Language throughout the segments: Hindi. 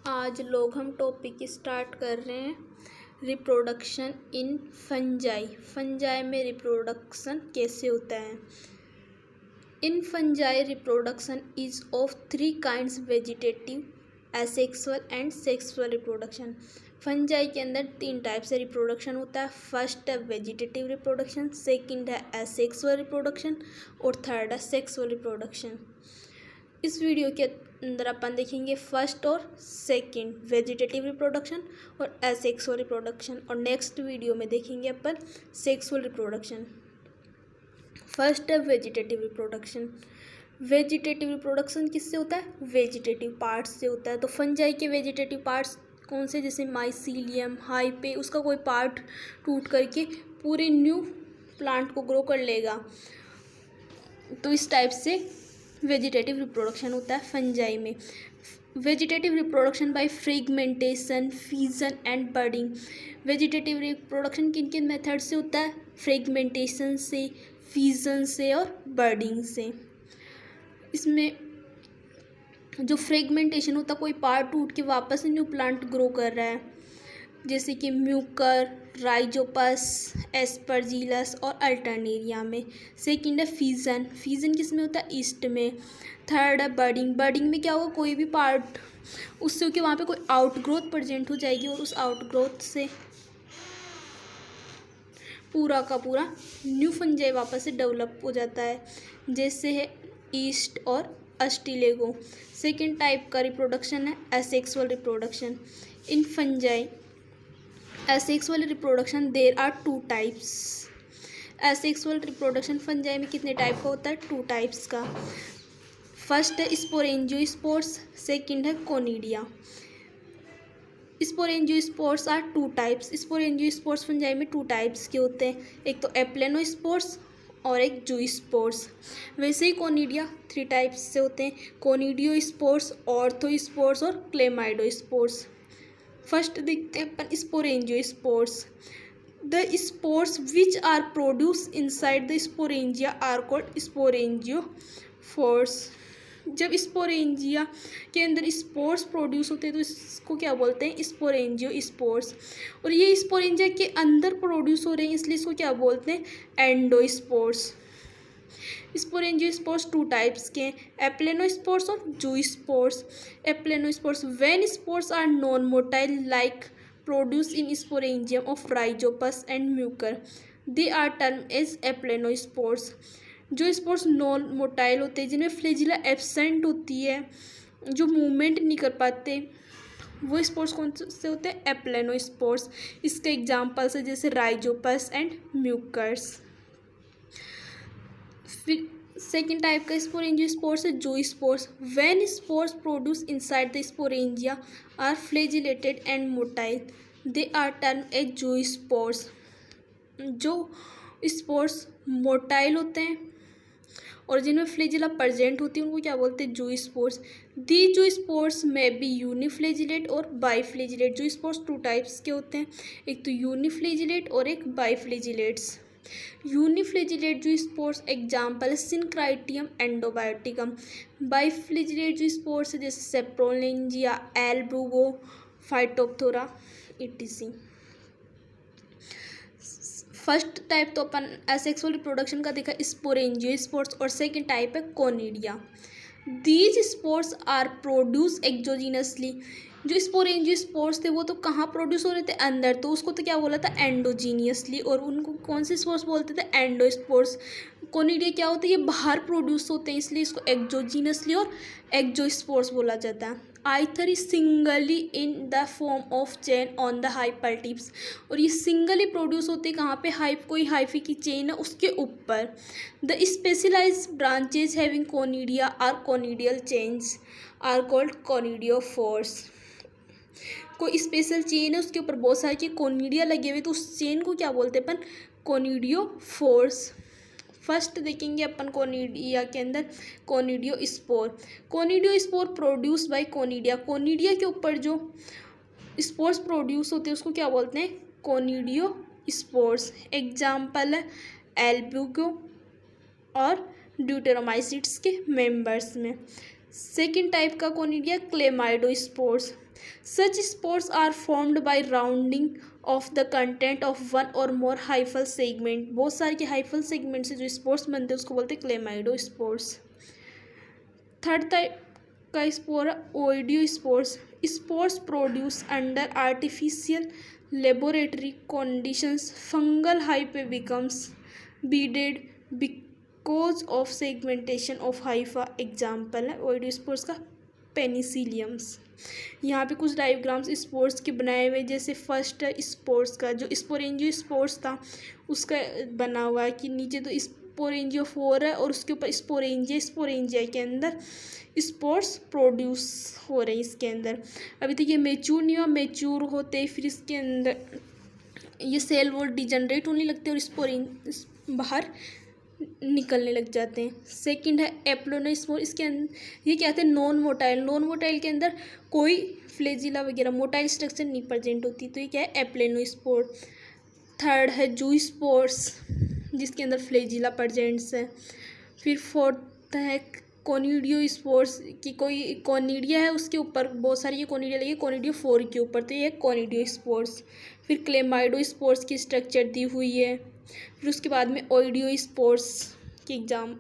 आज लोग हम टॉपिक स्टार्ट कर रहे हैं रिप्रोडक्शन इन फंजाई। फंजाई में रिप्रोडक्शन कैसे होता है। इन fungi reproduction is of 3 kinds: vegetative, asexual and sexual reproduction. Fungi के अंदर 3 टाइप से रिप्रोडक्शन होता है। फर्स्ट है वेजिटेटिव रिप्रोडक्शन, सेकंड है एसेक्सुअल रिप्रोडक्शन और थर्ड है सेक्सुअल रिप्रोडक्शन। इस वीडियो के अंदर अपन देखेंगे फर्स्ट और सेकंड वेजिटेटिव रिप्रोडक्शन और एसेक्सुअल रिप्रोडक्शन, और नेक्स्ट वीडियो में देखेंगे अपन सेक्सुअल रिप्रोडक्शन। फर्स्ट है वेजिटेटिव रिप्रोडक्शन। वेजिटेटिव रिप्रोडक्शन किससे होता है? वेजिटेटिव पार्ट्स से होता है। तो फंजाई के वेजिटेटिव पार्ट्स कौन से? जैसे माइसीलियम, हाइपे, उसका कोई पार्ट टूट करके पूरे न्यू प्लांट को ग्रो कर लेगा। तो इस टाइप से वेजिटेटिव रिप्रोडक्शन होता है फंजाई में। Vegetative reproduction by fragmentation, fusion and budding. Vegetative reproduction किन किन मेथड से होता है? फ्रेगमेंटेशन से, फ्यूजन से और बर्डिंग से। इसमें जो फ्रेगमेंटेशन होता है, कोई पार्ट टूट के वापस न्यू प्लांट ग्रो कर रहा है, जैसे कि म्यूकर, राइजोपस, एस्परजिलस और अल्टरनेरिया में। सेकंड है फ्यूजन। फ्यूजन किस में होता है? ईस्ट में। थर्ड है बर्डिंग। बर्डिंग में क्या होगा? कोई भी पार्ट उससे होकर वहाँ पे कोई आउटग्रोथ प्रेजेंट हो जाएगी और उस आउटग्रोथ से पूरा का पूरा न्यू फंजाई वापस से डेवलप हो जाता है, जैसे है ईस्ट और अस्टिलेगो। सेकेंड टाइप का रिप्रोडक्शन है asexual reproduction in fungi. Asexual reproduction there are 2 types. Asexual reproduction fungi में कितने टाइप का होता है? 2 टाइप्स का। फर्स्ट है स्पोरेंजियोस्पोर्स, सेकंड है conidia. Sporangiospores are 2 types. Sporangiospores fungi में 2 टाइप्स के होते हैं, एक तो एप्लेनोस्पोर्स और एक जूस्पोर्स। वैसे ही कोनिडिया 3 टाइप्स से होते हैं: कोनिडियोस्पोर्स, ऑर्थोस्पोर्स और क्लेमाइडोस्पोर्स। फर्स्ट देखते हैं अपन sporangiospores. The spores which are produce inside the sporangia are called sporangiophores. जब स्पोरेंजिया के अंदर स्पोर्स प्रोड्यूस होते हैं तो इसको क्या बोलते हैं? स्पोरेंजियोस्पोर्स। और ये स्पोरेंजिया के अंदर प्रोड्यूस हो रहे हैं, इसलिए इसको क्या बोलते हैं? एंडोस्पोर्स। स्पोरेंजियोस्पोर्स 2 टाइप्स के हैं, एप्लेनोस्पोर्स और zoospores. Aplanospores when spores are non motile like produce in sporangium of Rhizopus and Mucor, they are term as aplanospores. जो स्पोर्स नॉन मोटाइल होते हैं, जिनमें फ्लैजिला एब्सेंट होती है, जो मूवमेंट नहीं कर पाते, वो स्पोर्स कौन से होते हैं? एप्लेनोस्पोर्स। इसके एग्जाम्पल्स है जैसे राइजोपस एंड म्यूकर्स। फिर सेकेंड टाइप का स्पोरेंजियोस्पोर्स है zoospores. When spores produce inside the sporangia are flagellated and motile, they are term as zoospores. जो स्पोर्स मोटाइल होते हैं और जिनमें फ्लैजिला प्रेजेंट होती है उनको क्या बोलते हैं? जूस्पोर्स। दी जूस्पोर्स में बी यूनिफ्लैजिलेट और बाईफ्लैजिलेट। जूस्पोर्स 2 टाइप्स के होते हैं, एक तो यूनिफ्लैजिलेट और एक biflagellates. Uniflagellate zoospores example Synchytrium endobioticum. Biflagellate zoospores जैसे Saprolegnia, Albugo, Phytophthora etc। First type तो अपन एसेक्सुअल रिप्रोडक्शन का देखा स्पोरेंजियोस्पोर्स, और सेकंड टाइप है conidia. These spores are produced exogenously. जो स्पोरेंजियोस्पोर्स थे वो तो कहाँ प्रोड्यूस हो रहे थे? अंदर। तो उसको तो क्या बोला था? एंडोजीनियसली। और उनको कौन से स्पोर्स बोलते थे? एंडोस्पोर्स। कोनिडिया क्या होते हैं? ये बाहर प्रोड्यूस होते हैं, इसलिए इसको एक्सोजीनसली और एक्सोस्पोर्स बोला जाता है। Either is singly in the form of chain on the hyphal tips. और ये सिंगली प्रोड्यूस होते हैं कहाँ पे? कोई हाइफी की चेन है उसके ऊपर। The specialise branches having conidia or conidial chains are called conidiophores. कोई स्पेशल चेन है उसके ऊपर बहुत सारे के कोनिडिया लगे हुए, तो उस चेन को क्या बोलते हैं अपन? कोनिडियोफोर्स। फर्स्ट देखेंगे अपन कोनिडिया के अंदर कोनिडियोस्पोर। कोनिडियोस्पोर प्रोड्यूस बाय कोनिडिया। कोनिडिया के ऊपर जो स्पोर्स प्रोड्यूस होते हैं उसको क्या बोलते हैं? कोनिडियोस्पोर्स। एग्जाम्पल है एल्बुगो और ड्यूटेरोमाइसिट्स के मेंबर्स में। सेकेंड टाइप का conidia chlamydospores. Such spores are formed by rounding off the content of one और मोर हाइफल सेगमेंट। बहुत सारे के हाइफल सेगमेंट से जो स्पोर्स बनते हैं उसको बोलते हैं क्लेमाइडोस्पोर्स। थर्ड टाइप का स्पोर है oidiospores. Spores produce under artificial laboratory conditions. Fungal hyphae becomes beaded because of segmentation of hypha. Example है ओइडियोस्पोर्स का पेनिसिलियम्स। यहाँ पे कुछ डायग्राम्स स्पोर्स के बनाए हुए, जैसे फर्स्ट स्पोर्स का जो स्पोरेंजियो स्पोर्स था उसका बना हुआ है कि नीचे तो स्पोरेंजियो 4 है और उसके ऊपर स्पोरेंजिया के अंदर स्पोर्स प्रोड्यूस हो रहे हैं इसके अंदर। अभी तक ये मेच्योर नहीं हुआ, मेच्योर होते फिर इसके अंदर ये सेल वो डिजनरेट होने लगते हैं और स्पोरेंज बाहर निकलने लग जाते हैं। सेकंड है एप्लोनोस्पोर। इसके अंदर ये क्या होते हैं नॉन मोटाइल के अंदर कोई फ्लेजिला वगैरह मोटाइल स्ट्रक्चर नहीं प्रेजेंट होती, तो ये क्या है एप्लेनोस्पोर। थर्ड है जूस्पोर्स जिसके अंदर फ्लेजिला प्रेजेंट्स है। फिर फोर्थ है कोनिडियोस्पोर्स कि कोई कोनिडिया है उसके ऊपर बहुत सारी ये कोनिडिया लगी कोनिडियो 4 के ऊपर, तो ये कोनिडियोस्पोर्स। फिर क्लेमाइडोस्पोर्स की स्ट्रक्चर दी हुई है। फिर उसके बाद में ओइडियोस्पोर्स की एग्जाम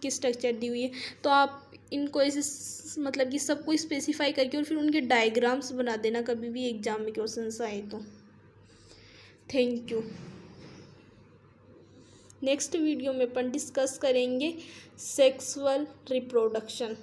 की स्ट्रक्चर दी हुई है। तो आप इनको ऐसे मतलब कि सबको स्पेसिफाई करके और फिर उनके डायग्राम्स बना देना कभी भी एग्जाम में क्वेश्चन आए तो। Thank you. नेक्स्ट वीडियो में अपन डिस्कस करेंगे सेक्सुअल रिप्रोडक्शन।